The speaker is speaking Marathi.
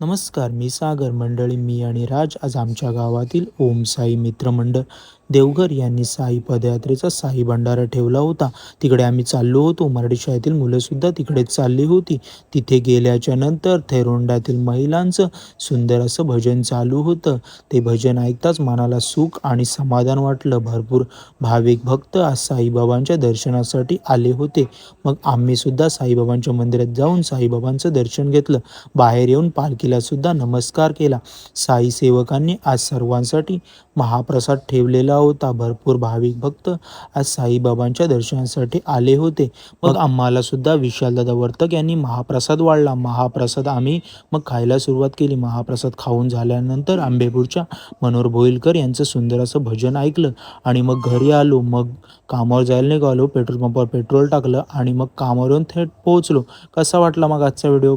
नमस्कार, मी सागर. मंडळी, मी आणि राज आज आमच्या गावातील ओम साई मित्रमंडळ देवघर यांनी साई पदयात्रेचा साई भंडारा ठेवला होता. तिकडे आम्ही चाललो होतो. मराठी शाळेतील मुलंसुद्धा तिकडेच चालली होती. तिथे गेल्याच्या नंतर थेरोंडातील महिलांचं सुंदर असं भजन चालू होतं. ते भजन ऐकताच मनाला सुख आणि समाधान वाटलं. भरपूर भाविक भक्त आज साईबाबांच्या दर्शनासाठी आले होते. मग आम्हीसुद्धा साईबाबांच्या मंदिरात जाऊन साईबाबांचं दर्शन घेतलं. बाहेर येऊन पालखीला सुद्धा नमस्कार केला. साई सेवकांनी आज सर्वांसाठी महाप्रसाद ठेवलेला होता. भरपूर भाविक भक्त आज साईबाबांच्या दर्शनासाठी आले होते. मग आम्हाला सुद्धा विशालदादा वर्तक यांनी महाप्रसाद वाढला. महाप्रसाद आम्ही मग खायला सुरुवात केली. महाप्रसाद खाऊन झाल्यानंतर आंबेपूरच्या मनोहर भोईलकर यांचं सुंदर असं भजन ऐकलं आणि मग घरी आलो. मग कामावर जायला निघालो. पेट्रोल पंपावर पेट्रोल टाकलं आणि मग कामावरून थेट पोहोचलो. कसा वाटला मग आजचा व्हिडिओ?